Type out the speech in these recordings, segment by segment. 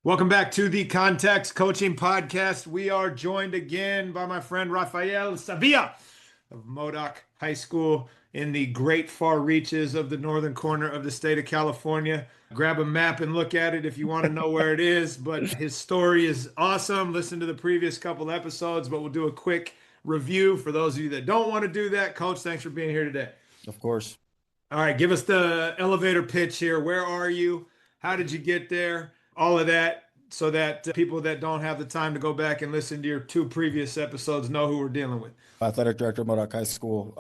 Welcome back to the Context Coaching Podcast. We are joined again by my friend Rafael Sevilla of Modoc High School in the great far reaches of the northern corner of the state of California. Grab a map and look at it if you want to know where it is, but his story is awesome. Listen to the previous couple episodes, but we'll do a quick review for those of you that don't want to do that. Coach, thanks for being here today. Of course. All right, give us the elevator pitch here. Where are you? How did you get there? All of that, so that people that don't have the time to go back and listen to your two previous episodes know who we're dealing with. Athletic director of Modoc High School.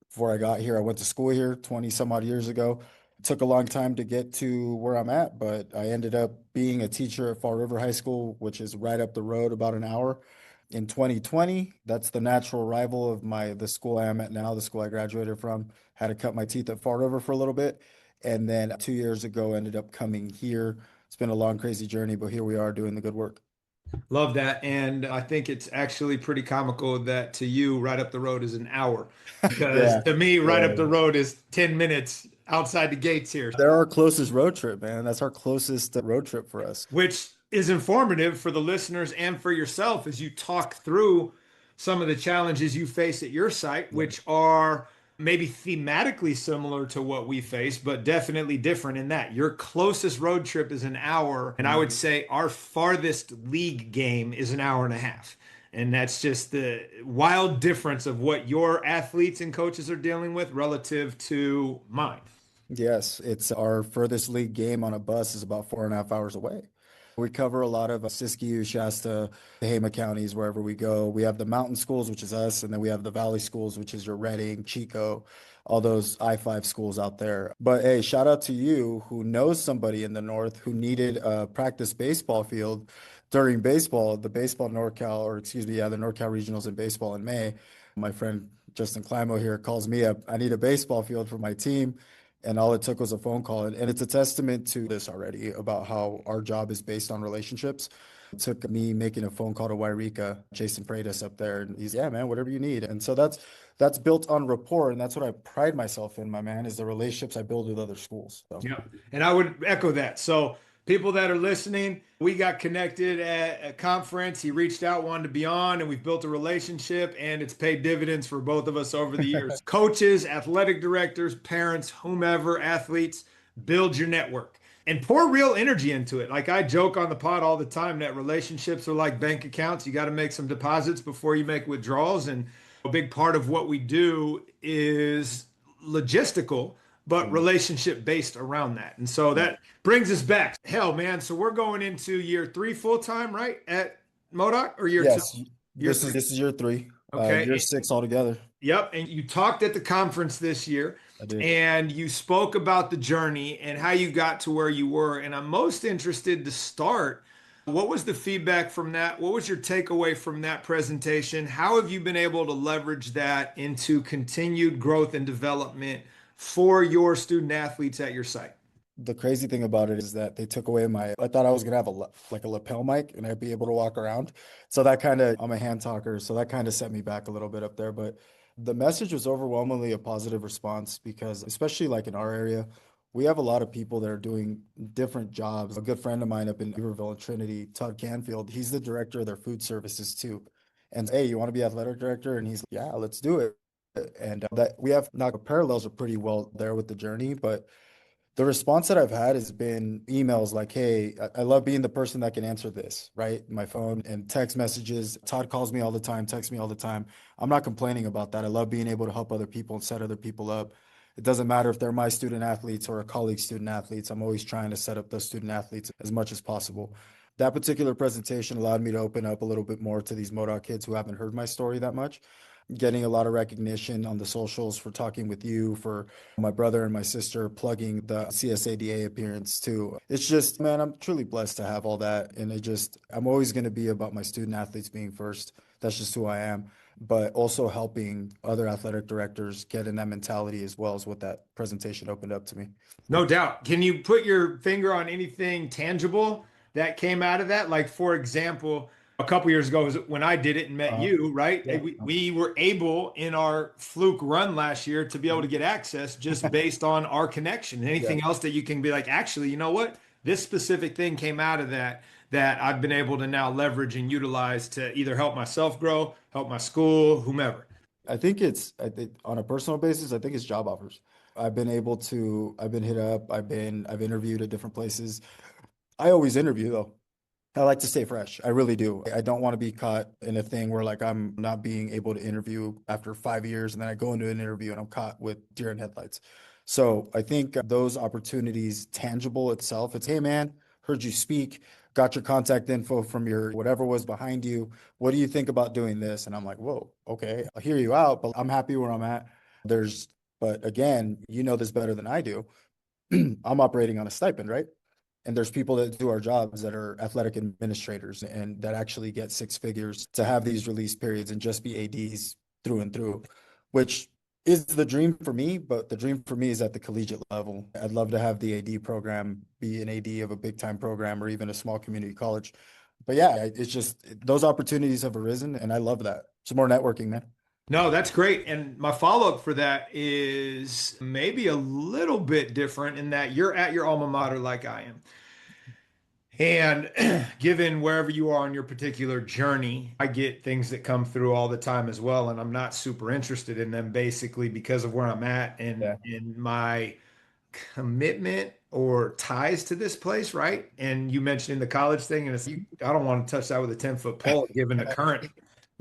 Before I got here, I went to school here 20 some odd years ago. It took a long time to get to where I'm at, but I ended up being a teacher at Fall River High School, which is right up the road about an hour. In 2020, that's the natural rival of the school I am at now, the school I graduated from. Had to cut my teeth at Fall River for a little bit. And then 2 years ago, ended up coming here. It's been a long, crazy journey, but here we are doing the good work. Love that. And I think it's actually pretty comical that to you, right up the road is an hour. Because to me, right up the road is 10 minutes outside the gates here. They're our closest road trip, man. That's our closest road trip for us. Which is informative for the listeners and for yourself as you talk through some of the challenges you face at your site, which are maybe thematically similar to what we face, but definitely different in that your closest road trip is an hour. And I would say our farthest league game is an hour and a half. And that's just the wild difference of what your athletes and coaches are dealing with relative to mine. Yes, it's our furthest league game on a bus is about 4.5 hours away. We cover a lot of Siskiyou, Shasta, Tehama counties, wherever we go. We have the mountain schools, which is us, and then we have the valley schools, which is your Redding, Chico, all those I-5 schools out there. But hey, shout out to you who knows somebody in the north who needed a practice baseball field during baseball, the NorCal regionals in baseball in May. My friend Justin Climo here calls me up. I need a baseball field for my team. And all it took was a phone call. And it's a testament to this already about how our job is based on relationships. It took me making a phone call to Wairika, Jason Freitas up there. And he's, yeah, man, whatever you need. And so that's built on rapport. And that's what I pride myself in, my man, is the relationships I build with other schools. So. Yeah. And I would echo that. So people that are listening, we got connected at a conference. He reached out, wanted to be on, and we've built a relationship, and it's paid dividends for both of us over the years. Coaches, athletic directors, parents, whomever, athletes, build your network and pour real energy into it. Like I joke on the pod all the time that relationships are like bank accounts. You got to make some deposits before you make withdrawals. And a big part of what we do is logistical, but relationship based around that. And so that brings us back. Hell, man. So we're going into year 3 full-time, right? At Modoc or year 2? This is year 3. Okay. Year 6 altogether. Yep. And you talked at the conference this year. I did. And you spoke about the journey and how you got to where you were. And I'm most interested to start. What was the feedback from that? What was your takeaway from that presentation? How have you been able to leverage that into continued growth and development for your student athletes at your site? The crazy thing about it is that they took away I thought I was going to have a lapel mic and I'd be able to walk around. So I'm a hand talker. So that kind of set me back a little bit up there. But the message was overwhelmingly a positive response because especially like in our area, we have a lot of people that are doing different jobs. A good friend of mine up in Beaverville and Trinity, Todd Canfield, he's the director of their food services too. And hey, you want to be athletic director? And he's like, yeah, let's do it. And that we have now parallels are pretty well there with the journey, but the response that I've had has been emails like, hey, I love being the person that can answer this, right? My phone and text messages. Todd calls me all the time, texts me all the time. I'm not complaining about that. I love being able to help other people and set other people up. It doesn't matter if they're my student athletes or a colleague's student athletes. I'm always trying to set up those student athletes as much as possible. That particular presentation allowed me to open up a little bit more to these Modoc kids who haven't heard my story that much. Getting a lot of recognition on the socials for talking with you, for my brother and my sister plugging the CSADA appearance too. It's just, man, I'm truly blessed to have all that. And I'm always going to be about my student athletes being first. That's just who I am. But also helping other athletic directors get in that mentality as well as what that presentation opened up to me. No doubt. Can you put your finger on anything tangible that came out of that? Like, for example, a couple years ago was when I did it and met you, right? Yeah. We were able in our fluke run last year to be able to get access just based on our connection. Anything else that you can be like, actually, you know what? this specific thing came out of that that I've been able to now leverage and utilize to either help myself grow, help my school, whomever. I think on a personal basis, I think it's job offers. I've been hit up, I've interviewed at different places. I always interview though. I like to stay fresh. I really do. I don't want to be caught in a thing where like I'm not being able to interview after 5 years and then I go into an interview and I'm caught with deer in headlights. So I think those opportunities, tangible itself, it's, hey man, heard you speak, got your contact info from your whatever was behind you. What do you think about doing this? And I'm like, whoa, okay, I'll hear you out, but I'm happy where I'm at. There's, but again, you know this better than I do. I'm operating on a stipend, right? And there's people that do our jobs that are athletic administrators and that actually get six figures to have these release periods and just be ADs through and through, which is the dream for me. But the dream for me is at the collegiate level. I'd love to have the AD program be an AD of a big time program or even a small community college. But yeah, it's just those opportunities have arisen and I love that. It's more networking, man. No, that's great. And my follow-up for that is maybe a little bit different in that you're at your alma mater like I am. And given wherever you are on your particular journey, I get things that come through all the time as well. And I'm not super interested in them basically because of where I'm at and Yeah. in my commitment or ties to this place, right? And you mentioned the college thing, and I don't want to touch that with a 10-foot pole given the current,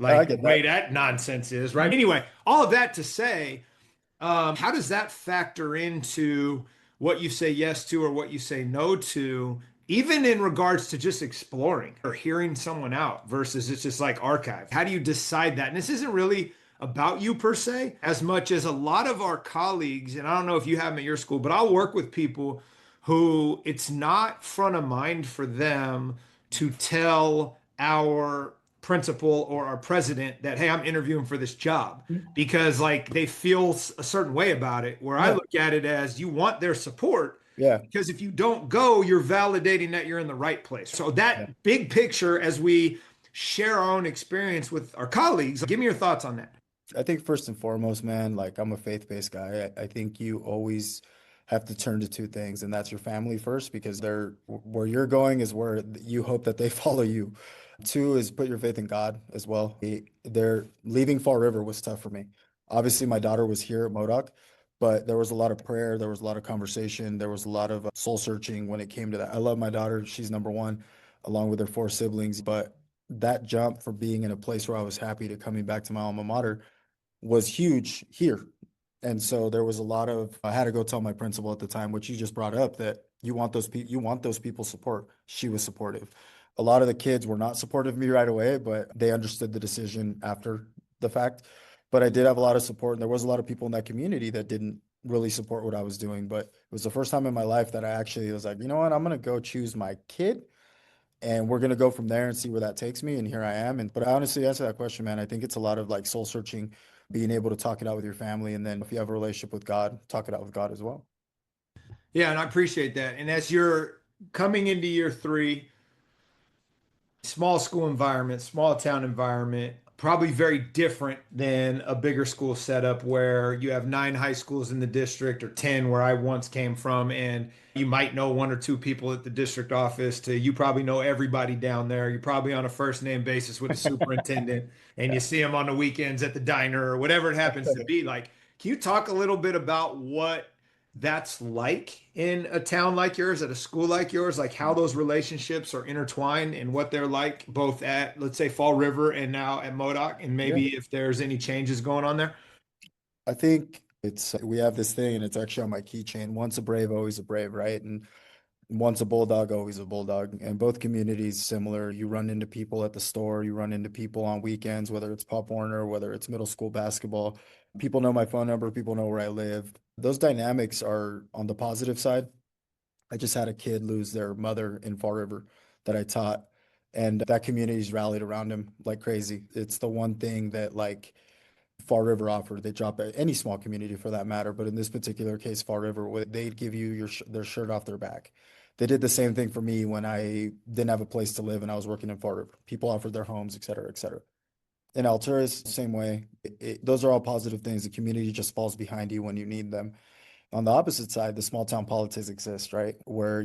I like the get way that. that nonsense is, right? Anyway, all of that to say, how does that factor into what you say yes to or what you say no to, even in regards to just exploring or hearing someone out versus it's just like archive? How do you decide that? And this isn't really about you per se, as much as a lot of our colleagues, and I don't know if you have them at your school, but I'll work with people who it's not front of mind for them to tell our principal or our president that, hey, I'm interviewing for this job because like they feel a certain way about it. Where I Yeah. look at it as you want their support Yeah. because if you don't go, you're validating that you're in the right place. So Yeah. that big picture, as we share our own experience with our colleagues, give me your thoughts on that. I think first and foremost, man, like I'm a faith-based guy. I think you always have to turn to two things, and that's your family first, because they're where you're going is where you hope that they follow you. Two is put your faith in God as well. They're leaving Fall River was tough for me. Obviously, my daughter was here at Modoc, but there was a lot of prayer, there was a lot of conversation, there was a lot of soul searching when it came to that. I love my daughter; she's number one, along with her four siblings. But that jump from being in a place where I was happy to coming back to my alma mater was huge here. And so there was a lot of I had to go tell my principal at the time, which you just brought up, that you want those people support. She was supportive. A lot of the kids were not supportive of me right away, but they understood the decision after the fact. But I did have a lot of support, and there was a lot of people in that community that didn't really support what I was doing. But it was the first time in my life that I actually was like, you know what, I'm gonna go choose my kid and we're gonna go from there and see where that takes me. And here I am. And but I honestly answer that question, man. I think it's a lot of like soul searching, being able to talk it out with your family, and then if you have a relationship with God, talk it out with God as well. Yeah, and I appreciate that. And as you're coming into year three, small school environment, small town environment, probably very different than a bigger school setup where you have 9 high schools in the district or 10 where I once came from, and you might know one or two people at the district office to you probably know everybody down there. You're probably on a first name basis with a superintendent and you see them on the weekends at the diner or whatever it happens to be. Like, can you talk a little bit about what that's like in a town like yours, at a school like yours, like how those relationships are intertwined and what they're like both at, let's say, Fall River and now at Modoc, and Yeah. maybe if there's any changes going on there? I think it's we have this thing, and it's actually on my keychain. Once a brave, always a brave, right? And once a bulldog, always a bulldog. And both communities similar. You run into people at the store, you run into people on weekends, whether it's Pop Warner, whether it's middle school basketball. People know my phone number, people know where I live. Those dynamics are on the positive side. I just had a kid lose their mother in Fall River that I taught, and that community's rallied around him like crazy. It's the one thing that like Fall River offered. They drop at any small community for that matter, but in this particular case, Fall River, they'd give you their shirt off their back. They did the same thing for me when I didn't have a place to live and I was working in Fall River. People offered their homes, et cetera, et cetera. In Alturas, same way. Those are all positive things. The community just falls behind you when you need them. On the opposite side, the small town politics exists, right? Where,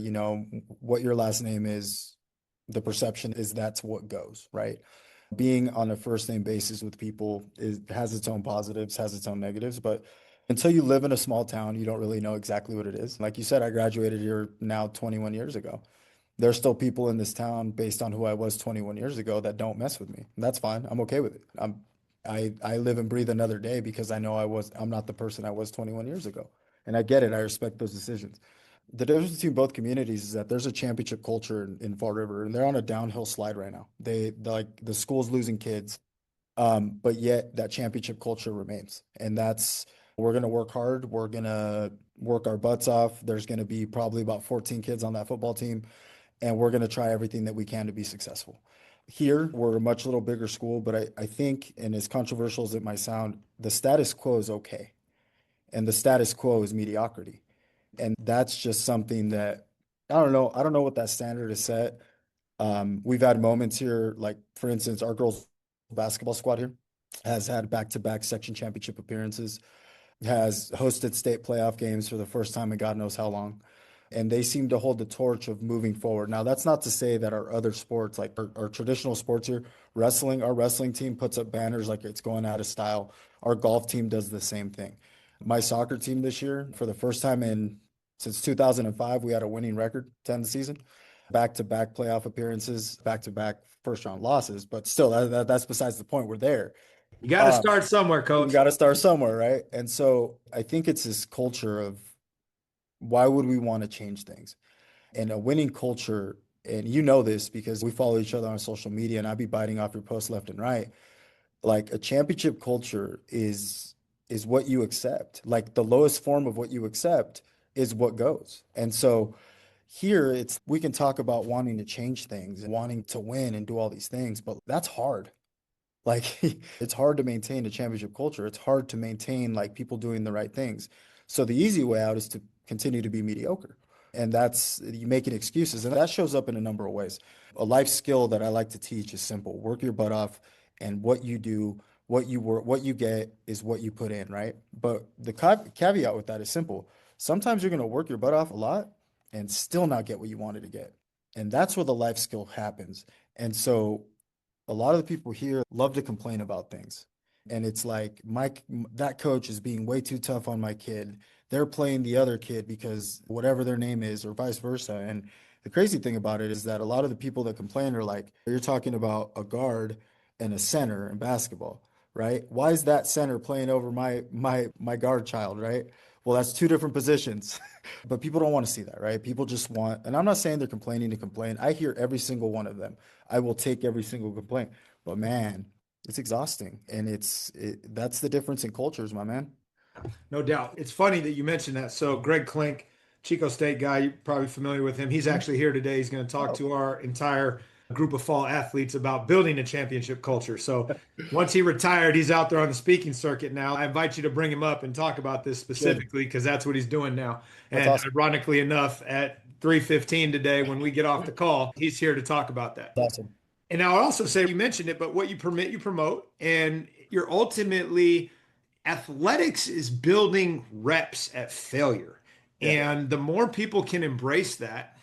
what your last name is, the perception is that's what goes, right? Being on a first name basis with people has its own positives, has its own negatives, but until you live in a small town, you don't really know exactly what it is. Like you said, I graduated here now 21 years ago. There's still people in this town based on who I was 21 years ago that don't mess with me. And that's fine. I'm okay with it. I live and breathe another day because I know I'm not the person I was 21 years ago. And I get it. I respect those decisions. The difference between both communities is that there's a championship culture in Fall River, and they're on a downhill slide right now. Like the school's losing kids, but yet that championship culture remains. And we're gonna work hard. We're gonna work our butts off. There's gonna be probably about 14 kids on that football team, and we're gonna try everything that we can to be successful. Here, we're a much little bigger school, but I think, and as controversial as it might sound, the status quo is okay. And the status quo is mediocrity. And that's just something that I don't know. I don't know what that standard is set. We've had moments here, like for instance, our girls basketball squad here has had back-to-back section championship appearances, has hosted state playoff games for the first time in God knows how long. And they seem to hold the torch of moving forward. Now, that's not to say that our other sports, like our traditional sports here, our wrestling team puts up banners like it's going out of style. Our golf team does the same thing. My soccer team this year, for the first time since 2005, we had a winning record to end the season. Back-to-back playoff appearances, back-to-back first-round losses, but still, that's besides the point. We're there. You got to Um, start somewhere, we coach. got to start somewhere, right? And so I think it's this culture of why would we want to change things? And a winning culture, and you know this because we follow each other on social media, and I'd be biting off your posts left and right. Like a championship culture is what you accept. Like the lowest form of what you accept is what goes. And so here we can talk about wanting to change things and wanting to win and do all these things, but that's hard. Like it's hard to maintain a championship culture. It's hard to maintain like people doing the right things. So the easy way out is to continue to be mediocre. And that's you making excuses. And that shows up in a number of ways. A life skill that I like to teach is simple. Work your butt off and what you do, what you get is what you put in, right? But the caveat with that is simple. Sometimes you're going to work your butt off a lot and still not get what you wanted to get. And that's where the life skill happens. And so a lot of the people here love to complain about things. And it's like, that coach is being way too tough on my kid. They're playing the other kid because whatever their name is, or vice versa. And the crazy thing about it is that a lot of the people that complain are like, you're talking about a guard and a center in basketball, right? Why is that center playing over my guard child, right? Well, that's two different positions. But people don't want to see that, right? People just want, and I'm not saying they're complaining to complain. I hear every single one of them. I will take every single complaint. But man, it's exhausting. And that's the difference in cultures, my man. No doubt. It's funny that you mentioned that. So Greg Klink, Chico State guy, you're probably familiar with him. He's Mhm. actually here today. He's going to talk Oh, to our entire group of fall athletes about building a championship culture. So once he retired, he's out there on the speaking circuit now. I invite you to bring him up and talk about this good. specifically because that's what he's doing now. That's And awesome. ironically enough, at 3:15 today, when we get off the call, he's here to talk about that. That's awesome. And I'll also say, you mentioned it, but what you permit, you promote, and you're ultimately athletics is building reps at failure. Yeah. And the more people can embrace that,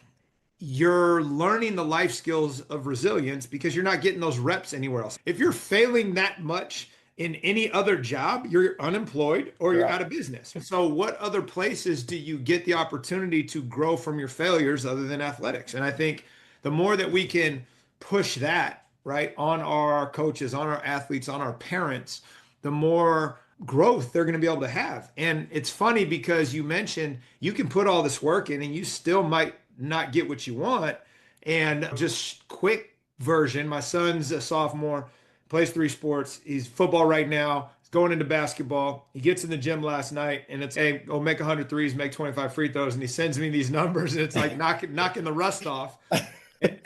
you're learning the life skills of resilience because you're not getting those reps anywhere else. If you're failing that much in any other job, you're unemployed or you're Right. out of business. So, what other places do you get the opportunity to grow from your failures other than athletics? And I think the more that we can push that, right, on our coaches, on our athletes, on our parents, the more growth they're going to be able to have. And it's funny because you mentioned you can put all this work in and you still might not get what you want. And just quick version, my son's a sophomore, plays three sports. He's football right now. He's going into basketball. He gets in the gym last night and it's, hey, go make 100 threes, make 25 free throws. And he sends me these numbers and it's like knocking the rust off.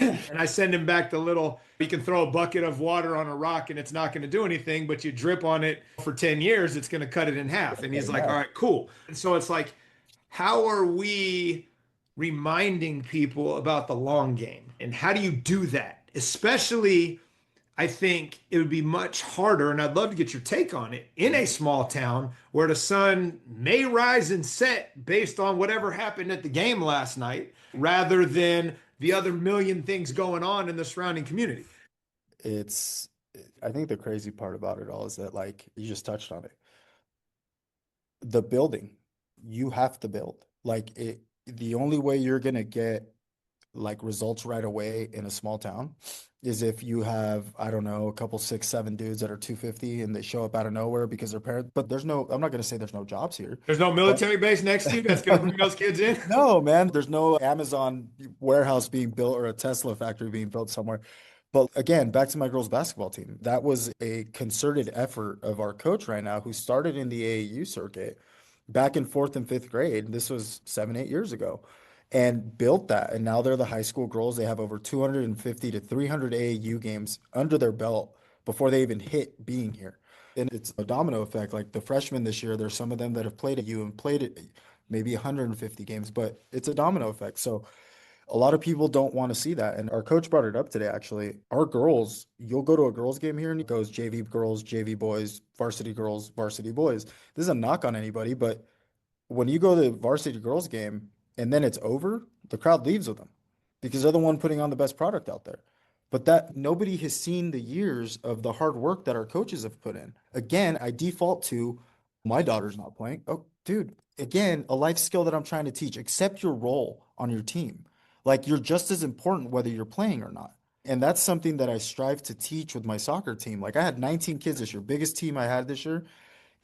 And I send him back the little, you can throw a bucket of water on a rock and it's not going to do anything, but you drip on it for 10 years, it's going to cut it in half. And he's like, all right, cool. And so it's like, how are we reminding people about the long game? And how do you do that? Especially, I think it would be much harder, and I'd love to get your take on it, in a small town where the sun may rise and set based on whatever happened at the game last night, rather than the other million things going on in the surrounding community. It's, I think the crazy part about it all is that, like, you just touched on it. The building, you have to build. Like it, the only way you're gonna get like results right away in a small town is if you have, I don't know, a couple six, seven dudes that are 250 and they show up out of nowhere because their parents, but there's no, I'm not gonna say there's no jobs here, There's no but military base next to you that's going to bring those kids in. no, man, there's no Amazon warehouse being built or a Tesla factory being built somewhere. But again, back to my girls' basketball team. That was a concerted effort of our coach right now, who started in the AAU circuit back in fourth and fifth grade. This was 7, 8 years ago, and built that. And now they're the high school girls. They have over 250 to 300 AAU games under their belt before they even hit being here. And it's a domino effect. Like the freshmen this year, there's some of them that have played at U and played it maybe 150 games, but it's a domino effect. So a lot of people don't want to see that. And our coach brought it up today, actually. Our girls, you'll go to a girls game here and it goes JV girls, JV boys, varsity girls, varsity boys. This is a knock on anybody, but when you go to the varsity girls game and then it's over, the crowd leaves with them because they're the one putting on the best product out there. But that nobody has seen the years of the hard work that our coaches have put in. Again, I default to my daughter's not playing. Oh, dude, again, a life skill that I'm trying to teach. Accept your role on your team. Like you're just as important whether you're playing or not. And that's something that I strive to teach with my soccer team. Like I had 19 kids this year, biggest team I had this year,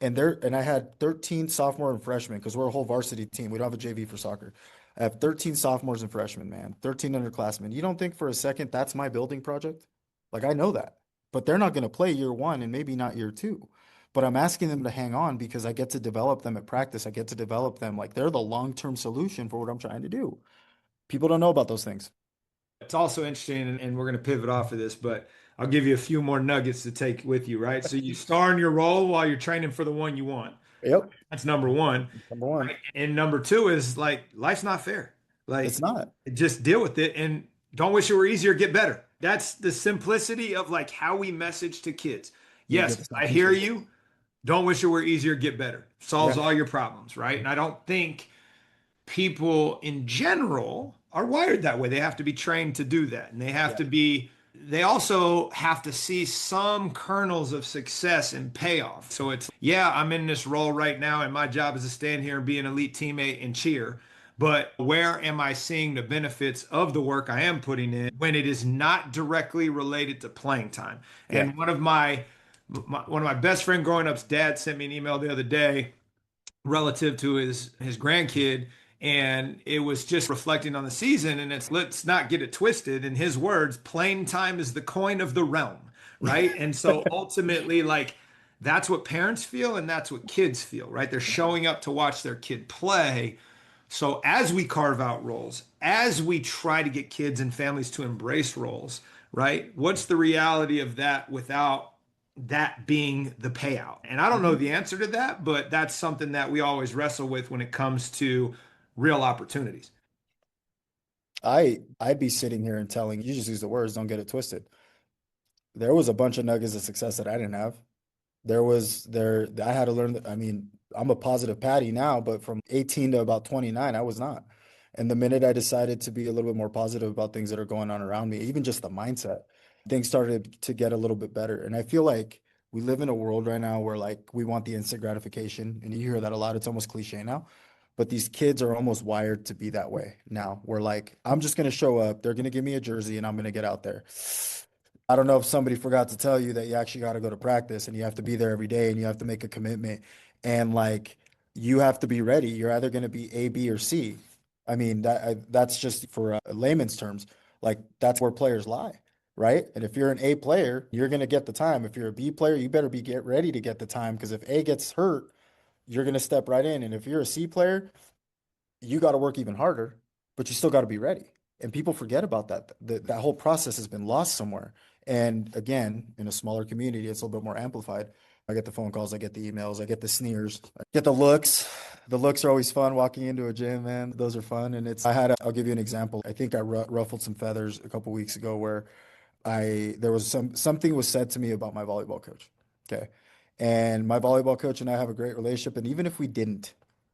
and I had 13 sophomore and freshmen because we're a whole varsity team. We don't have a JV for soccer. I have 13 sophomores and freshmen, man. 13 underclassmen. You don't think for a second that's my building project? Like I know that. But they're not going to play year one and maybe not year two. But I'm asking them to hang on because I get to develop them at practice. I get to develop them like they're the long-term solution for what I'm trying to do. People don't know about those things. It's also interesting, and we're going to pivot off of this, but I'll give you a few more nuggets to take with you, right? So you star in your role while you're training for the one you want. Yep. That's number one. Number one. Right? And number two is like life's not fair. It's Like not. just deal with it and don't wish it were easier, get better. That's the simplicity of like how we message to kids. You get Yes, the same I hear t-shirt. you. Don't wish it were easier, get better. Solves Yeah. all your problems, right? And I don't think people in general are wired that way. They have to be trained to do that. And Yeah. they also have to see some kernels of success and payoff. So it's, yeah, I'm in this role right now, and my job is to stand here and be an elite teammate and cheer. But where am I seeing the benefits of the work I am putting in when it is not directly related to playing time? Yeah. And one of my best friend growing up's dad sent me an email the other day relative to his grandkid, and it was just reflecting on the season, and it's, let's not get it twisted, in his words, playing time is the coin of the realm, right? And so ultimately, like, that's what parents feel and that's what kids feel, right? They're showing up to watch their kid play. So as we carve out roles, as we try to get kids and families to embrace roles, right? What's the reality of that without that being the payout? And I don't know Mhm. the answer to that, but that's something that we always wrestle with when it comes to real opportunities. I'd be sitting here and telling you, just use the words, don't get it twisted. There was a bunch of nuggets of success that I didn't have. I had to learn that. I mean, I'm a positive Patty now, but from 18 to about 29, I was not. And the minute I decided to be a little bit more positive about things that are going on around me, even just the mindset, things started to get a little bit better. And I feel like we live in a world right now where like we want the instant gratification, and you hear that a lot. It's almost cliche now. But these kids are almost wired to be that way now. We're like, I'm just going to show up. They're going to give me a jersey and I'm going to get out there. I don't know if somebody forgot to tell you that you actually got to go to practice and you have to be there every day and you have to make a commitment and like you have to be ready. You're either going to be A, B, or C. I mean that's just for layman's terms. Like that's where players lie, right? And if you're an A player, you're going to get the time. If you're a B player, you better be get ready to get the time because if A gets hurt, you're going to step right in. And if you're a C player, you got to work even harder, but you still got to be ready. And people forget about that. That whole process has been lost somewhere. And again, in a smaller community, it's a little bit more amplified. I get the phone calls, I get the emails, I get the sneers, I get the looks. The looks are always fun walking into a gym, man. Those are fun. And I'll give you an example. I think I ruffled some feathers a couple weeks ago where there was something was said to me about my volleyball coach. Okay. And my volleyball coach and I have a great relationship. And even if we didn't,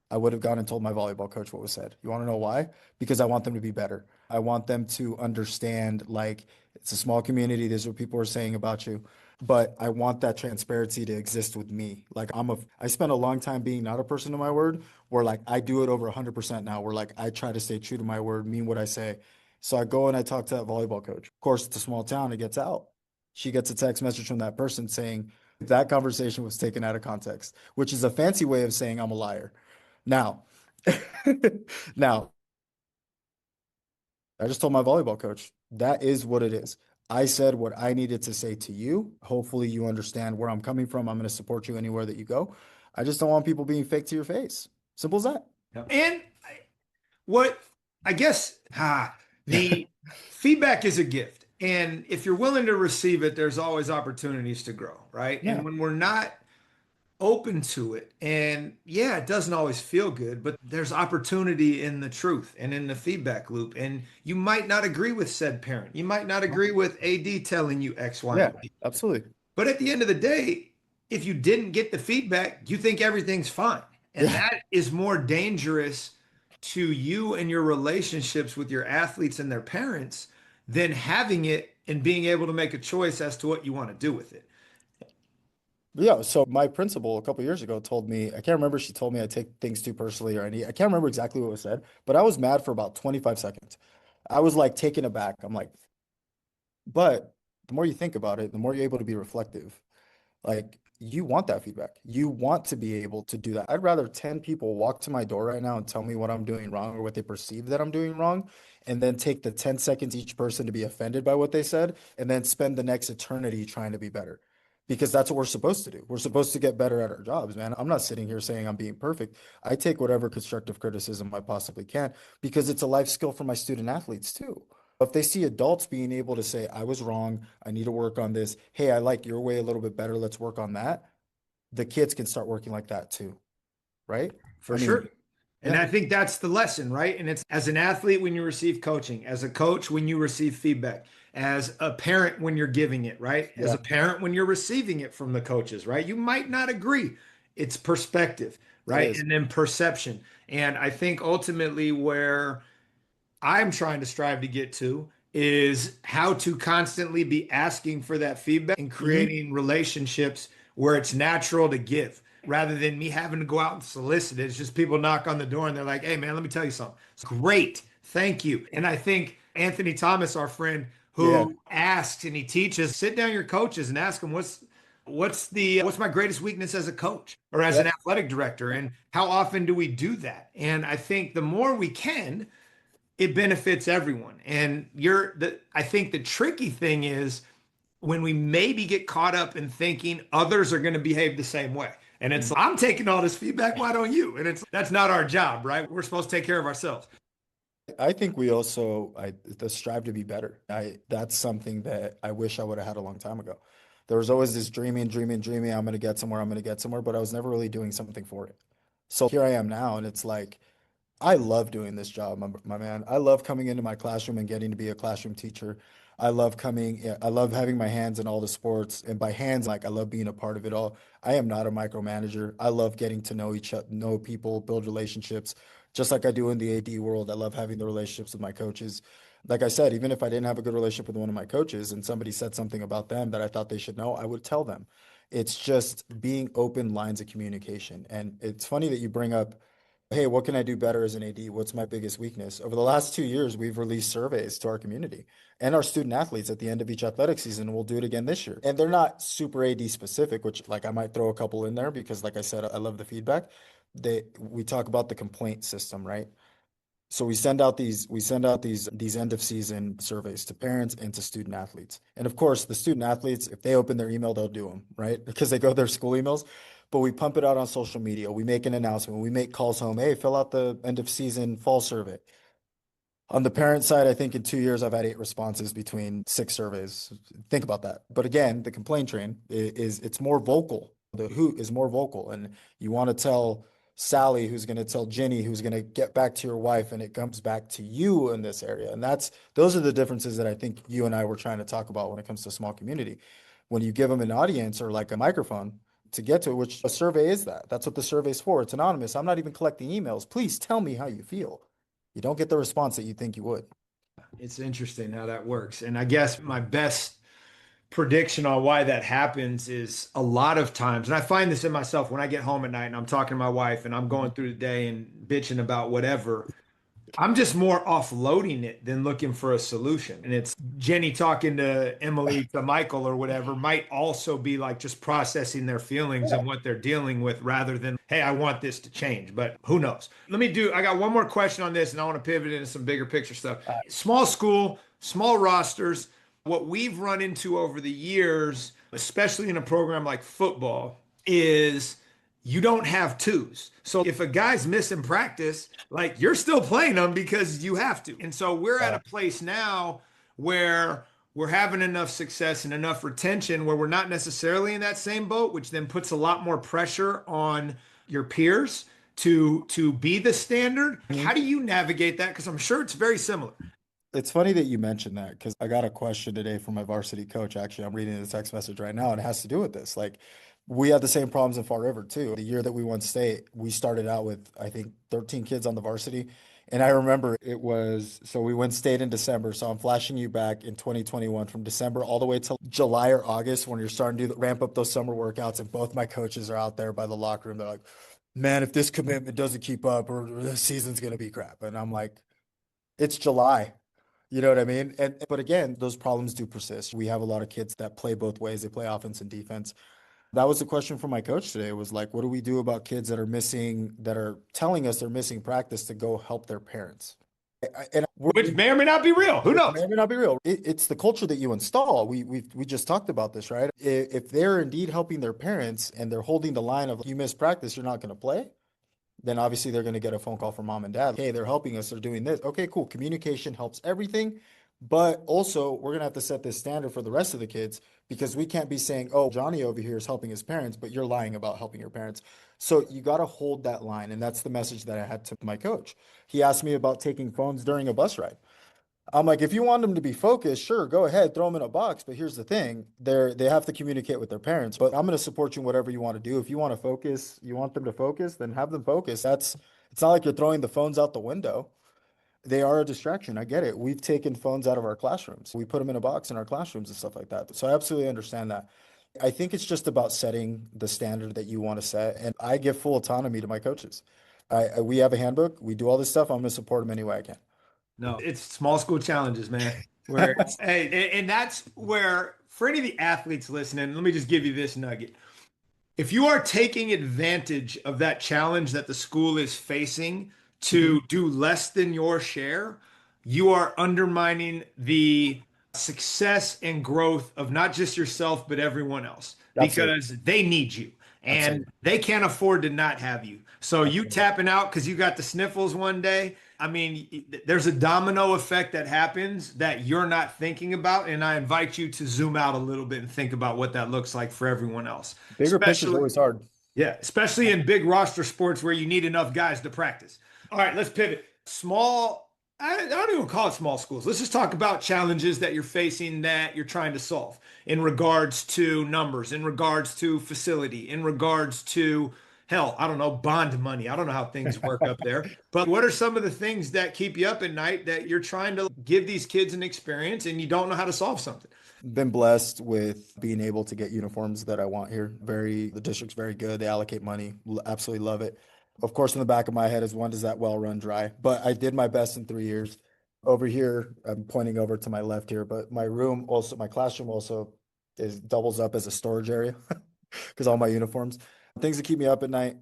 I would have gone and told my volleyball coach what was said. You want to know why? Because I want them to be better. I want them to understand, like, it's a small community. This is what people are saying about you. But I want that transparency to exist with me. Like, I spent a long time being not a person of my word, where like I do it over 100% now, where like I try to stay true to my word, mean what I say. So I go and I talk to that volleyball coach. Of course, it's a small town, it gets out. She gets a text message from that person saying that conversation was taken out of context, which is a fancy way of saying I'm a liar. Now, now, I just told my volleyball coach, that is what it is. I said what I needed to say to you. Hopefully, you understand where I'm coming from. I'm going to support you anywhere that you go. I just don't want people being fake to your face. Simple as that. Yep. And what I guess the feedback is a gift. And if you're willing to receive it, there's always opportunities to grow, right? Yeah. And when we're not open to it, and yeah, it doesn't always feel good, but there's opportunity in the truth and in the feedback loop. And you might not agree with said parent. You might not agree with AD telling you X, Y, Yeah, and Z. absolutely. But at the end of the day, if you didn't get the feedback, you think everything's fine. And Yeah. that is more dangerous to you and your relationships with your athletes and their parents than having it and being able to make a choice as to what you want to do with it. Yeah, so my principal a couple years ago told me, I can't remember, she told me I take things too personally I can't remember exactly what was said, but I was mad for about 25 seconds. I was like taken aback. I'm like, but the more you think about it, the more you're able to be reflective. Like, you want that feedback. You want to be able to do that. I'd rather 10 people walk to my door right now and tell me what I'm doing wrong or what they perceive that I'm doing wrong, and then take the 10 seconds each person to be offended by what they said, and then spend the next eternity trying to be better. Because that's what we're supposed to do. We're supposed to get better at our jobs, man. I'm not sitting here saying I'm being perfect. I take whatever constructive criticism I possibly can because it's a life skill for my student athletes too. If they see adults being able to say, I was wrong, I need to work on this. Hey, I like your way a little bit better. Let's work on that. The kids can start working like that too, right? For I mean, sure. And yeah, I think that's the lesson, right? And it's as an athlete when you receive coaching, as a coach when you receive feedback, as a parent when you're giving it, right? As a yeah, parent when you're receiving it from the coaches, right? You might not agree. It's perspective, it right? is. And then perception. And I think ultimately where I'm trying to strive to get to is how to constantly be asking for that feedback and Hmm. creating relationships where it's natural to give rather than me having to go out and solicit it. It's just people knock on the door and they're like, hey, man, let me tell you something. It's great. Thank you. And I think Anthony Thomas, our friend, Yeah. who asks and he teaches, sit down your coaches and ask them what's my greatest weakness as a coach or as an Yep. athletic director and how often do we do that? And I think the more we can, it benefits everyone. And I think the tricky thing is when we maybe get caught up in thinking others are going to behave the same way. And it's, I'm taking all this feedback, why don't you? And it's, that's not our job, right? We're supposed to take care of ourselves. I think we also the strive to be better. That's something that I wish I would have had a long time ago. There was always this dreaming, dreaming, dreaming. I'm gonna get somewhere. I'm gonna get somewhere, but I was never really doing something for it. So here I am now, and it's like I love doing this job, my man. I love coming into my classroom and getting to be a classroom teacher. Yeah, I love having my hands in all the sports. And by hands, like I love being a part of it all. I am not a micromanager. I love getting to know know people, build relationships, just like I do in the AD world. I love having the relationships with my coaches. Like I said, even if I didn't have a good relationship with one of my coaches and somebody said something about them that I thought they should know, I would tell them. It's just being open lines of communication. And it's funny that you bring up, hey, what can I do better as an AD? What's my biggest weakness? Over the last 2 years, we've released surveys to our community and our student athletes at the end of each athletic season. And we'll do it again this year. And they're not super AD specific, which like I might throw a couple in there because, like I said, I love the feedback. We talk about the complaint system, right? So we send out these end of season surveys to parents and to student athletes. And of course, the student athletes, if they open their email, they'll do them, right? Because they go their school emails. But we pump it out on social media. We make an announcement. We make calls home. Hey, fill out the end of season fall survey. On the parent side, I think in 2 years, I've had 8 responses between 6 surveys. Think about that. But again, the complaint train it's more vocal. The who is more vocal. And you want to tell Sally who's going to tell Jenny who's going to get back to your wife, and it comes back to you in this area. And those are the differences that I think you and I were trying to talk about when it comes to small community. When you give them an audience or like a microphone to get to it, which a survey is that. That's what the survey's for. It's anonymous. I'm not even collecting emails. Please tell me how you feel. You don't get the response that you think you would. It's interesting how that works. And I guess my best prediction on why that happens is a lot of times, and I find this in myself when I get home at night and I'm talking to my wife and I'm going through the day and bitching about whatever. I'm just more offloading it than looking for a solution. And it's Jenny talking to Emily, to Michael or whatever, might also be like just processing their feelings and what they're dealing with rather than, hey, I want this to change. But who knows? I got one more question on this and I want to pivot into some bigger picture stuff. Small school, small rosters. What we've run into over the years, especially in a program like football, is you don't have twos. So if a guy's missing practice, like you're still playing them because you have to. And so we're at a place now where we're having enough success and enough retention where we're not necessarily in that same boat, which then puts a lot more pressure on your peers to be the standard. How do you navigate that? Because I'm sure it's very similar. It's funny that you mentioned that because I got a question today from my varsity coach. Actually, I'm reading the text message right now, and it has to do with this. Like, we had the same problems in Fall River too. The year that we won state, we started out with, I think, 13 kids on the varsity. And I remember so we went state in December. So I'm flashing you back in 2021 from December all the way till July or August when you're starting to ramp up those summer workouts. And both my coaches are out there by the locker room. They're like, man, if this commitment doesn't keep up or this season's going to be crap. And I'm like, it's July. You know what I mean? But again, those problems do persist. We have a lot of kids that play both ways. They play offense and defense. That was the question from my coach today was like, what do we do about kids that are missing, that are telling us they're missing practice to go help their parents? And Which may or may not be real. Who it knows? may or may not be real. It's the culture that you install. We just talked about this, right? If they're indeed helping their parents and they're holding the line of you miss practice, you're not going to play, then obviously they're going to get a phone call from mom and dad. Hey, they're helping us. They're doing this. Okay, cool. Communication helps everything. But also, we're going to have to set this standard for the rest of the kids because we can't be saying, oh, Johnny over here is helping his parents, but you're lying about helping your parents. So you got to hold that line. And that's the message that I had to my coach. He asked me about taking phones during a bus ride. I'm like, if you want them to be focused, sure, go ahead, throw them in a box. But here's the thing, they have to communicate with their parents. But I'm going to support you in whatever you want to do. If you want to focus, you want them to focus, then have them focus. It's not like you're throwing the phones out the window. They are a distraction. I get it. We've taken phones out of our classrooms. We put them in a box in our classrooms and stuff like that. So I absolutely understand that. I think it's just about setting the standard that you want to set. And I give full autonomy to my coaches. We have a handbook. We do all this stuff. I'm going to support them any way I can. No, it's small school challenges, man. Where hey, and that's where for any of the athletes listening, let me just give you this nugget. If you are taking advantage of that challenge that the school is facing Mhm. to do less than your share, you are undermining the success and growth of not just yourself, but everyone else Absolutely. because they need you and Absolutely. they can't afford to not have you. So you Absolutely. tapping out because you got the sniffles one day. I mean, there's a domino effect that happens that you're not thinking about. And I invite you to zoom out a little bit and think about what that looks like for everyone else, Bigger picture is especially always hard. yeah, especially in big roster sports where you need enough guys to practice. All right, let's pivot. I don't even call it small schools. Let's just talk about challenges that you're facing that you're trying to solve in regards to numbers, in regards to facility, in regards to hell, I don't know, bond money. I don't know how things work up there. But what are some of the things that keep you up at night that you're trying to give these kids an experience and you don't know how to solve something? Been blessed with being able to get uniforms that I want here. The district's very good. They allocate money. Absolutely love it. Of course, in the back of my head is when does that well run dry? But I did my best in 3 years. Over here, I'm pointing over to my left here, but my classroom also is doubles up as a storage area because all my uniforms. Things that keep me up at night.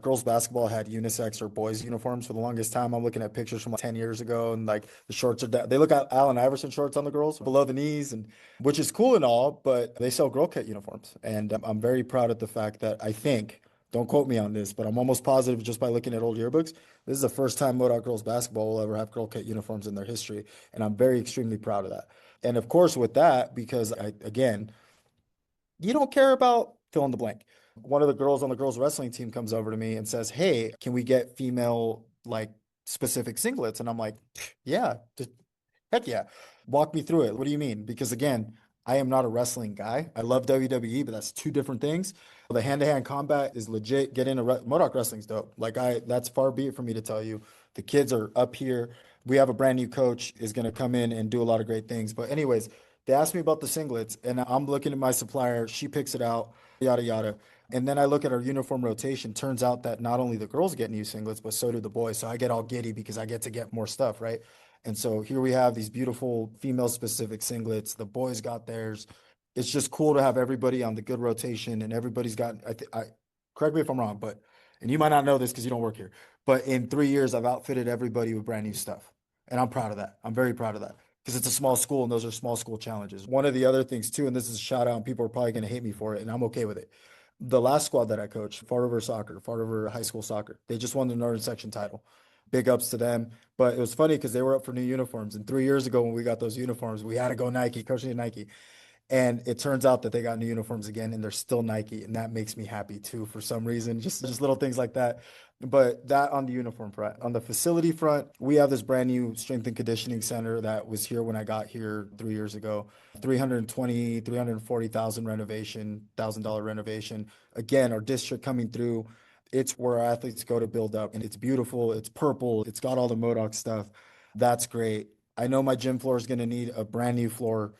Girls basketball had unisex or boys uniforms for the longest time. I'm looking at pictures from like 10 years ago and like the shorts are down. They look at Allen Iverson shorts on the girls below the knees and which is cool and all, but they sell girl kit uniforms. And I'm very proud of the fact that I think, don't quote me on this, but I'm almost positive just by looking at old yearbooks, this is the first time Modoc girls basketball will ever have girl kit uniforms in their history. And I'm very extremely proud of that. And of course with that, because again, you don't care about fill in the blank. One of the girls on the girls wrestling team comes over to me and says, "Hey, can we get female like specific singlets?" And I'm like, "Yeah, heck yeah. Walk me through it. What do you mean?" Because again, I am not a wrestling guy. I love WWE, but that's two different things. The hand-to-hand combat is legit. Get into Modoc wrestling's dope. Like that's far be it for me to tell you. The kids are up here. We have a brand new coach is going to come in and do a lot of great things. But anyways, they asked me about the singlets, and I'm looking at my supplier. She picks it out, yada yada. And then I look at our uniform rotation. Turns out that not only the girls get new singlets, but so do the boys. So I get all giddy because I get to get more stuff, right? And so here we have these beautiful female specific singlets. The boys got theirs. It's just cool to have everybody on the good rotation and everybody's got, I correct me if I'm wrong, but, and you might not know this because you don't work here, but in 3 years, I've outfitted everybody with brand new stuff. And I'm proud of that. I'm very proud of that because it's a small school and those are small school challenges. One of the other things too, and this is a shout out and people are probably going to hate me for it and I'm okay with it. The last squad that I coached, Far River High School Soccer, they just won the Northern Section title. Big ups to them. But it was funny because they were up for new uniforms. And 3 years ago, when we got those uniforms, we had to go Nike, coach needed Nike. And it turns out that they got new uniforms again and they're still Nike. And that makes me happy too for some reason. Just little things like that. But that on the uniform front. On the facility front, we have this brand new strength and conditioning center that was here when I got here 3 years ago. 340,000 renovation, $1,000 renovation. Again, our district coming through. It's where our athletes go to build up. And it's beautiful. It's purple. It's got all the Modoc stuff. That's great. I know my gym floor is going to need a brand new floor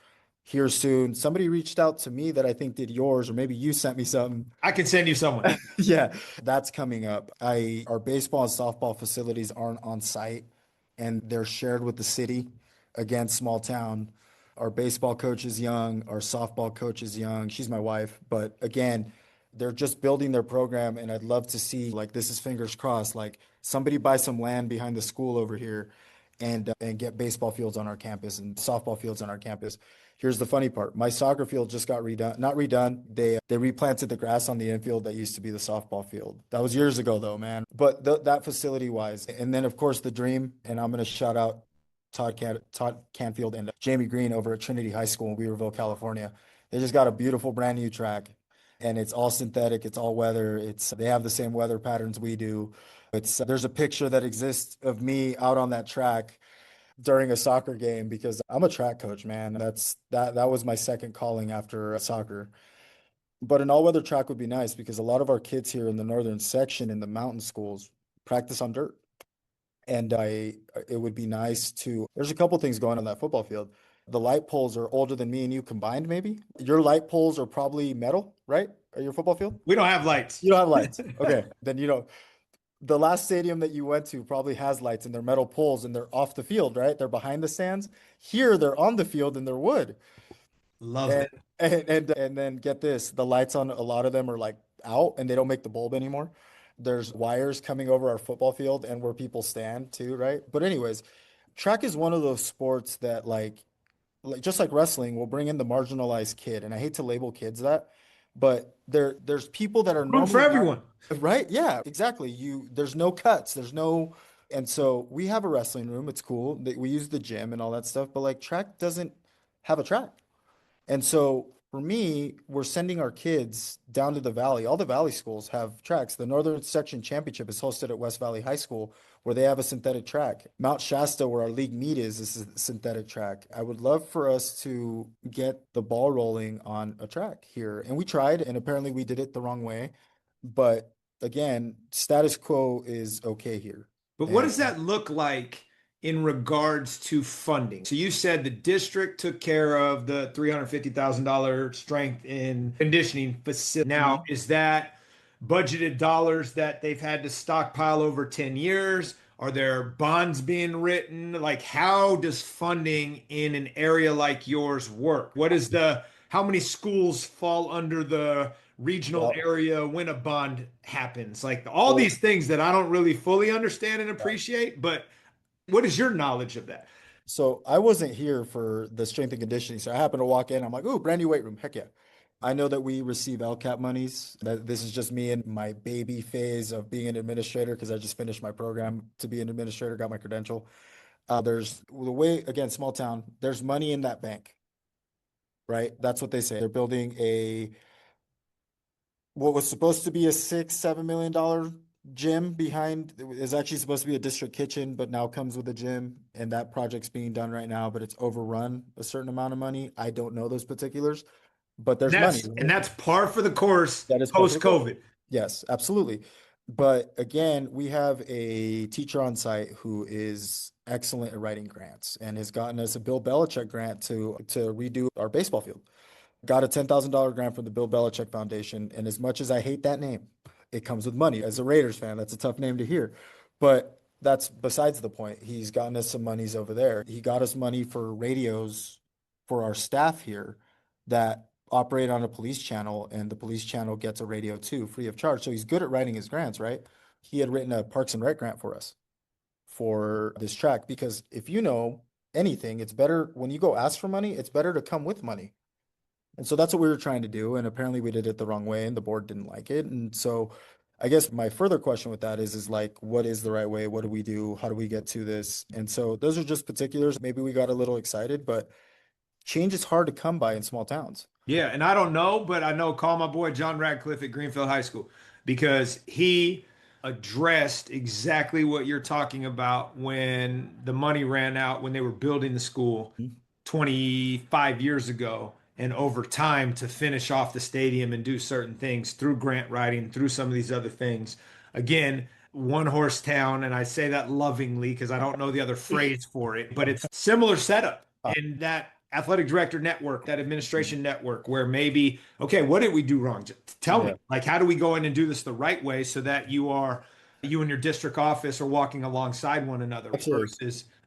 here soon. Somebody reached out to me that I think did yours, or maybe you sent me something. I can send you someone. Yeah, that's coming up. Our baseball and softball facilities aren't on site and they're shared with the city. Again, small town. Our baseball coach is young, our softball coach is young. She's my wife, but again, they're just building their program and I'd love to see like this is fingers crossed, like somebody buy some land behind the school over here and get baseball fields on our campus and softball fields on our campus. Here's the funny part. My soccer field just got redone, not redone. They replanted the grass on the infield that used to be the softball field. That was years ago though, man. But that facility wise, and then of course the dream, and I'm going to shout out Todd Canfield and Jamie Green over at Trinity High School in Weaverville, California. They just got a beautiful brand new track and it's all synthetic, it's all weather. They have the same weather patterns we do. It's there's a picture that exists of me out on that track during a soccer game because I'm a track coach, man. That was my second calling after soccer. But an all-weather track would be nice because a lot of our kids here in the northern section in the mountain schools practice on dirt. And it would be nice to, there's a couple things going on that football field. The light poles are older than me and you combined, maybe. Your light poles are probably metal, right? At your football field? We don't have lights. You don't have lights. Okay. Then the last stadium that you went to probably has lights and they're metal poles and they're off the field, right? They're behind the stands. Here they're on the field and they're wood. Love And it. and then get this, the lights on a lot of them are like out and they don't make the bulb anymore. There's wires coming over our football field and where people stand too, right? But anyways, track is one of those sports that like just like wrestling will bring in the marginalized kid. And I hate to label kids that, but there's people that are Room for normally not everyone. right. Yeah, exactly. There's no cuts, there's no, and so we have a wrestling room. It's cool. We use the gym and all that stuff, but like track doesn't have a track. And so for me, we're sending our kids down to the valley. All the valley schools have tracks. The Northern Section Championship is hosted at West Valley High School, where they have a synthetic track. Mount Shasta, where our league meet is a synthetic track. I would love for us to get the ball rolling on a track here. And we tried, and apparently we did it the wrong way. But again, status quo is okay here. But what And does that look like in regards to funding? So you said the district took care of the $350,000 strength in conditioning facility. Now, Mhm. is that budgeted dollars that they've had to stockpile over 10 years? Are there bonds being written? Like, how does funding in an area like yours work? How many schools fall under the regional Yep. area when a bond happens? Like all So, these things that I don't really fully understand and yeah. appreciate, but what is your knowledge of that? So I wasn't here for the strength and conditioning. So I happened to walk in. I'm like, "Ooh, brand new weight room. Heck yeah." I know that we receive LCAP monies. That this is just me in my baby phase of being an administrator because I just finished my program to be an administrator, got my credential. There's the way, again, small town, there's money in that bank, right? That's what they say. They're building what was supposed to be a $6, $7 million gym behind is actually supposed to be a district kitchen, but now comes with a gym, and that project's being done right now, but it's overrun a certain amount of money. I don't know those particulars, but And there's money, and right? that's par for the course That is par for post the course. COVID. Yes, absolutely. But again, we have a teacher on site who is excellent at writing grants and has gotten us a Bill Belichick grant to redo our baseball field. Got a $10,000 grant from the Bill Belichick Foundation. And as much as I hate that name, it comes with money. As a Raiders fan, that's a tough name to hear. But that's besides the point. He's gotten us some monies over there. He got us money for radios for our staff here that operate on a police channel, and the police channel gets a radio too, free of charge. So he's good at writing his grants, right? He had written a Parks and Rec grant for us for this track because if you know anything, it's better when you go ask for money, it's better to come with money. And so that's what we were trying to do. And apparently we did it the wrong way and the board didn't like it. And so I guess my further question with that is like, what is the right way? What do we do? How do we get to this? And so those are just particulars. Maybe we got a little excited, but change is hard to come by in small towns. Yeah, and I don't know, but I know call my boy John Radcliffe at Greenfield High School because he addressed exactly what you're talking about when the money ran out when they were building the school Mhm. 25 years ago and over time to finish off the stadium and do certain things through grant writing, through some of these other things. Again, one horse town, and I say that lovingly because I don't know the other phrase for it, but it's similar setup Uh, in that athletic director network, that administration network, where maybe, okay, what did we do wrong? Tell me, Yeah, like, how do we go in and do this the right way so that you and your district office are walking alongside one another absolutely.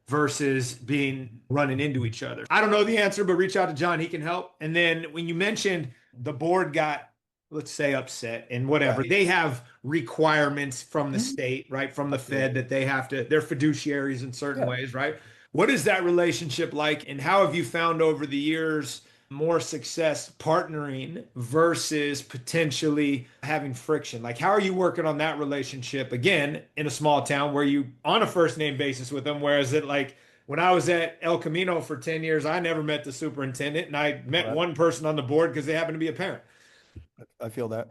versus being running into each other. I don't know the answer, but reach out to John. He can help. And then when you mentioned the board got, let's say, upset and Yeah. whatever, they have requirements from the Mhm. state, right? From the Fed Absolutely. that they have to, they're fiduciaries in certain Yeah. ways, right? What is that relationship like? And how have you found over the years more success partnering versus potentially having friction? Like, how are you working on that relationship again in a small town where you on a first name basis with them? Whereas it like when I was at El Camino for 10 years, I never met the superintendent and I met Right. one person on the board because they happened to be a parent. I feel that.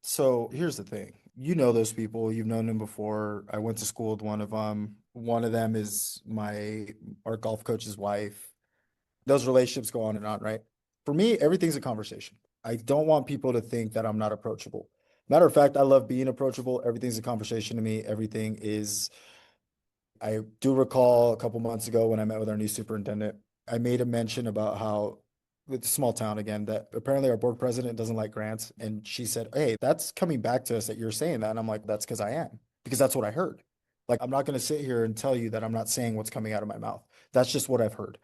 So here's the thing. You know those people. You've known them before. I went to school with one of them. One of them is our golf coach's wife. Those relationships go on and on, right? For me, everything's a conversation. I don't want people to think that I'm not approachable. Matter of fact, I love being approachable. Everything's a conversation to me. Everything is I do recall a couple months ago when I met with our new superintendent, I made a mention about how it's a small town again, that apparently our board president doesn't like grants. And she said, "Hey, that's coming back to us that you're saying that." And I'm like, "That's because I am, because that's what I heard. Like, I'm not going to sit here and tell you that I'm not saying what's coming out of my mouth. That's just what I've heard.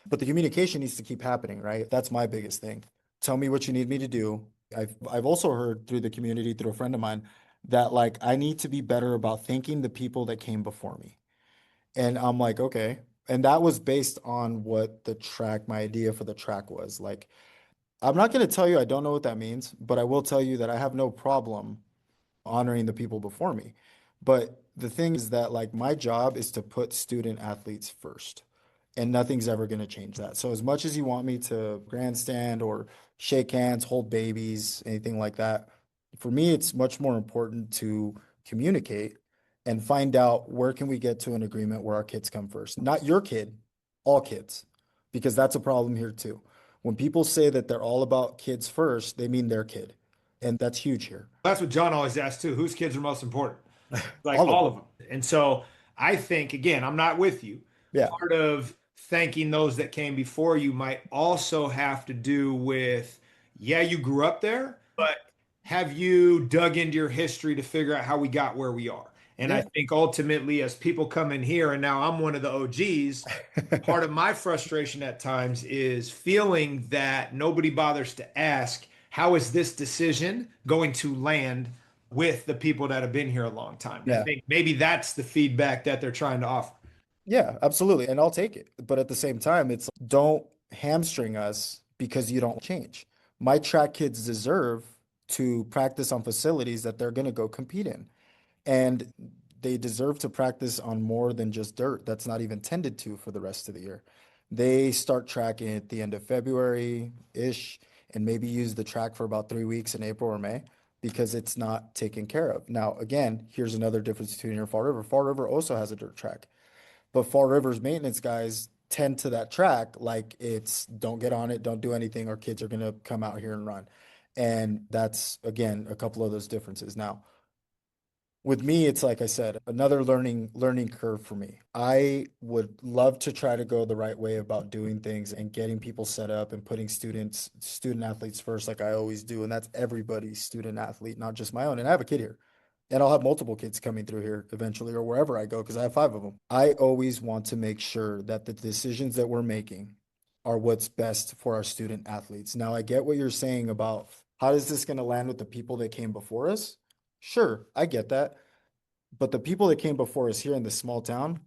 But the communication needs to keep happening, right? That's my biggest thing. Tell me what you need me to do. I've also heard through the community, through a friend of mine, that like I need to be better about thanking the people that came before me. And I'm like, okay. And that was based on what my idea for the track was. Like, I'm not going to tell you I don't know what that means, but I will tell you that I have no problem honoring the people before me. But the thing is that, like, my job is to put student athletes first, and nothing's ever going to change that. So, as much as you want me to grandstand or shake hands, hold babies, anything like that, for me, it's much more important to communicate and find out where can we get to an agreement where our kids come first. Not your kid, all kids, because that's a problem here too. When people say that they're all about kids first, they mean their kid. And that's huge here. That's what John always asks too. Whose kids are most important? Like All of all them. of them. And so I think, again, I'm not with you. Yeah. Part of thanking those that came before you might also have to do with, yeah, you grew up there, but have you dug into your history to figure out how we got where we are? And I Yeah. think ultimately, as people come in here, and now I'm one of the OGs, part of my frustration at times is feeling that nobody bothers to ask, how is this decision going to land with the people that have been here a long time? And I Yeah. think maybe that's the feedback that they're trying to offer. Yeah, absolutely. And I'll take it. But at the same time, it's don't hamstring us because you don't change. My track kids deserve to practice on facilities that they're going to go compete in. And they deserve to practice on more than just dirt that's not even tended to for the rest of the year. They start tracking at the end of February-ish, and maybe use the track for about 3 weeks in April or May because it's not taken care of. Now, again, here's another difference between here and Fall River. Fall River also has a dirt track, but Fall River's maintenance guys tend to that track like it's don't get on it, don't do anything, or kids are going to come out here and run. And that's, again, a couple of those differences. Now, with me, it's like I said, another learning curve for me. I would love to try to go the right way about doing things and getting people set up and putting student athletes first, like I always do. And that's everybody's student athlete, not just my own. And I have a kid here. And I'll have multiple kids coming through here eventually or wherever I go because I have 5 of them. I always want to make sure that the decisions that we're making are what's best for our student athletes. Now, I get what you're saying about how is this going to land with the people that came before us? Sure, I get that. But the people that came before us here in this small town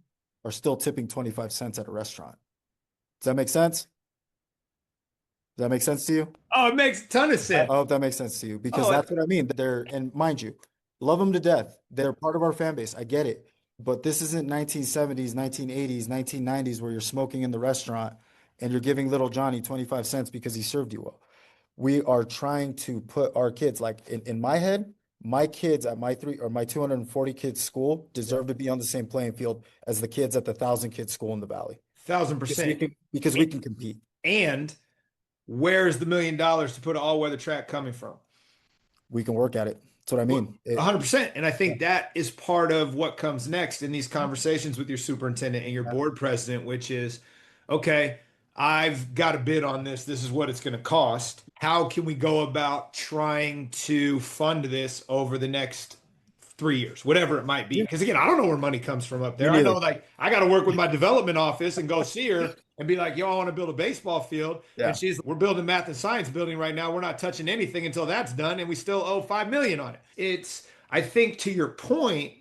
are still tipping 25 cents at a restaurant. Does that make sense? Does that make sense to you? Oh, it makes a ton of I sense. hope that makes sense to you because Oh, that's what I mean. And mind you, love them to death. They're part of our fan base. I get it. But this isn't 1970s, 1980s, 1990s where you're smoking in the restaurant and you're giving little Johnny 25 cents because he served you well. We are trying to put our kids, like in my head, my kids at my 240 kids school deserve to be on the same playing field as the kids at the 1,000 kids school in the valley thousand because we percent. can because we can compete. And where's the $1 million to put an all-weather track coming from? We can work at it. That's what I mean. 100%. And I Yeah. think that is part of what comes next in these conversations with your superintendent and your Yeah. board president, which is, okay, I've got a bid on this. This is what it's going to cost. How can we go about trying to fund this over the next 3 years, whatever it might be? Yeah. Because again, I don't know where money comes from up Me there. I know neither. like I got to work with my development office and go see her and be like, yo, I want to build a baseball field. And Yeah. we're building math and science building right now. We're not touching anything until that's done. And we still owe 5 million on it. I think to your point,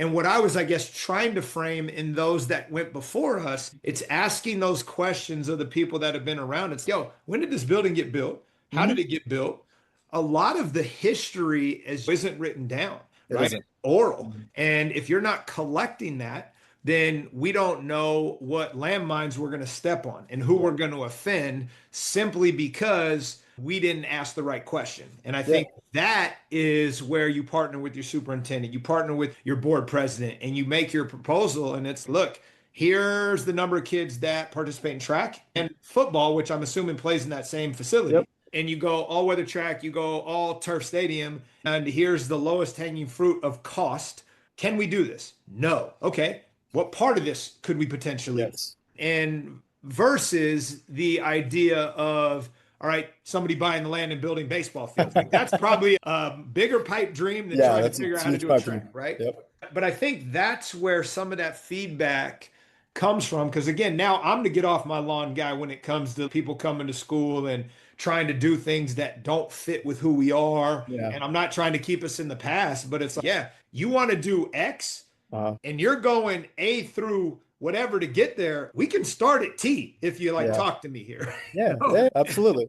and what I was, I guess, trying to frame in those that went before us, it's asking those questions of the people that have been around. It's, yo, when did this building get built? How did Mhm. it get built? A lot of the history isn't written down, It right? isn't. Oral. Mhm. And if you're not collecting that, then we don't know what landmines we're going to step on and who Yeah. we're going to offend simply because we didn't ask the right question. And I Yeah. think that is where you partner with your superintendent, you partner with your board president, and you make your proposal. And it's, look, here's the number of kids that participate in track and football, which I'm assuming plays in that same Yep. facility. And you go all weather track, you go all turf stadium, and here's the lowest hanging fruit of cost. Can we do this? No. Okay. What part of this could we potentially do? Yes. And versus the idea of, all right, somebody buying the land and building baseball fields. Like that's probably a bigger pipe dream than Yeah, trying to that's a figure out how to huge do a part for me. track, right? Yep. But I think that's where some of that feedback comes from. Because again, now I'm the get off my lawn guy when it comes to people coming to school and trying to do things that don't fit with who we are. Yeah. And I'm not trying to keep us in the past, but it's like, yeah, you want to do X Uh, and you're going A through whatever to get there. We can start at T if you like yeah. talk to me here. Yeah. Yeah. Absolutely.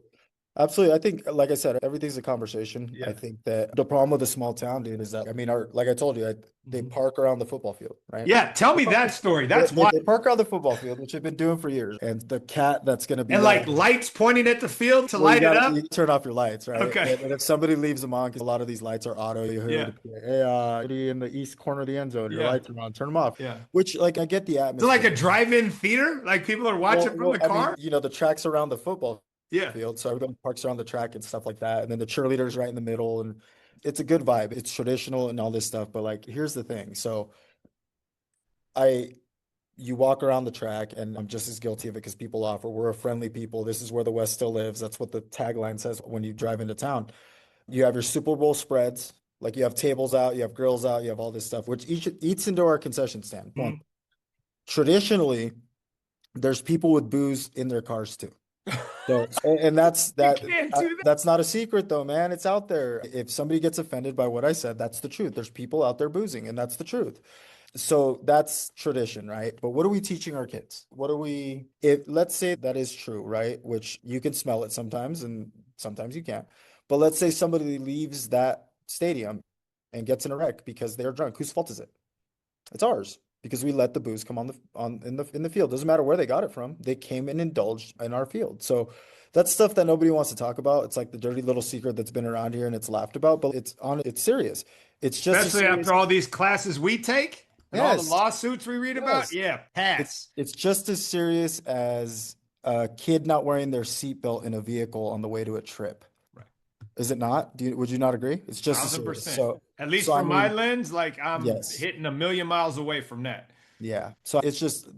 Absolutely. I think, like I said, everything's a conversation. I Yeah. think that the problem with a small town, dude, is that, I mean, like I told you, they Mhm. park around the football field, right? Yeah, tell me that story. They, That's they, why. they park around the football field, which they've been doing for years. And the cat that's going to be And there. like lights pointing at the field to Well, light it up. you turn off your lights, right? Okay. And if somebody leaves them on, because a lot of these lights are auto, you hear Yeah. it, hey, in the east corner of the end zone, your Yeah. lights are on, turn them off. Yeah. Which, like, I get the So like atmosphere. a drive-in theater, like people are watching from the I mean, car. the track's around the football Yeah. field, so everyone parks around the track and stuff like that. And then the cheerleaders right in the middle, and it's a good vibe. It's traditional and all this stuff. But like, here's the thing. So I you walk around the track, and I'm just as guilty of it because people offer, we're a friendly people. This is where the West still lives. That's what the tagline says when you drive into town. You have your Super Bowl spreads, like you have tables out, you have grills out, you have all this stuff, which each eats into our concession stand. Mhm. Traditionally, there's people with booze in their cars too. So, and You can't do that. that's not a secret though, man. It's out there. If somebody gets offended by what I said, that's the truth. There's people out there boozing, and that's the truth. So that's tradition, right? But what are we teaching our kids? If let's say that is true, right? Which you can smell it sometimes and sometimes you can't. But let's say somebody leaves that stadium and gets in a wreck because they're drunk. Whose fault is it? It's ours because we let the booze come on in the field. Doesn't matter where they got it from. They came and indulged in our field. So That's stuff that nobody wants to talk about. It's like the dirty little secret that's been around here and it's laughed about, but it's serious. It's just as Especially serious. after all these classes we take and all the Yes, lawsuits we read about. yes. Yeah, pass. It's just as serious as a kid not wearing their seatbelt in a vehicle on the way to a trip. Right. Is it not? Would you not agree? It's just as serious. 1000%. At least I from my mean, lens, like I'm yes. hitting a million miles away from that. Yeah. So it's just,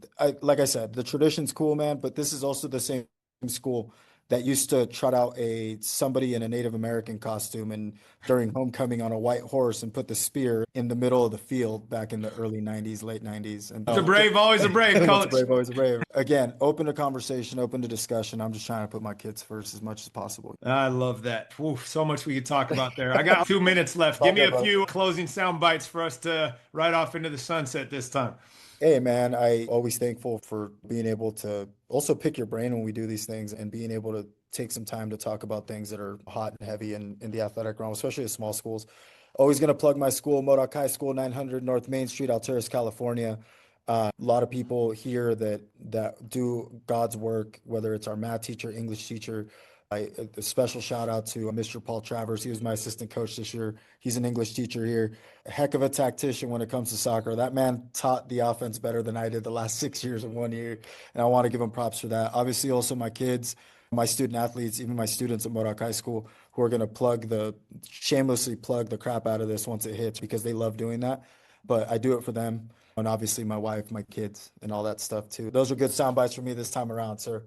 like I said, the tradition's cool, man, but this is also the same school that used to trot out somebody in a Native American costume and during homecoming on a white horse and put the spear in the middle of the field back in the early 90s, late 90s. And It's a brave, always a brave, once a coach. brave, always a brave. Again, open to conversation, open to discussion. I'm just trying to put my kids first as much as possible. I love that. Oof, so much we could talk about there. I got 2 minutes left. All Give me good, a bro. few closing sound bites for us to ride off into the sunset this time. Hey man, I always thankful for being able to also pick your brain when we do these things and being able to take some time to talk about things that are hot and heavy in the athletic realm, especially at small schools. Always going to plug my school, Modoc High School, 900 North Main Street, Alturas, California. A lot of people here that do God's work, whether it's our math teacher, English teacher. A special shout out to Mr. Paul Travers. He was my assistant coach this year. He's an English teacher here. A heck of a tactician when it comes to soccer. That man taught the offense better than I did the last 6 years in 1 year. And I want to give him props for that. Obviously, also my kids, my student athletes, even my students at Modoc High School, who are going to shamelessly plug the crap out of this once it hits because they love doing that. But I do it for them. And obviously my wife, my kids, and all that stuff too. Those are good sound bites for me this time around, sir.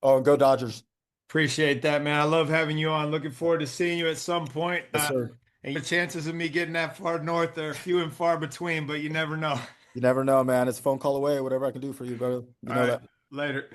Oh, and go Dodgers. Appreciate that, man. I love having you on. Looking forward to seeing you at some point. Yes, sir. And the chances of me getting that far north are few and far between, but you never know. You never know, man. It's a phone call away. Whatever I can do for you, brother. You All know right, that. later.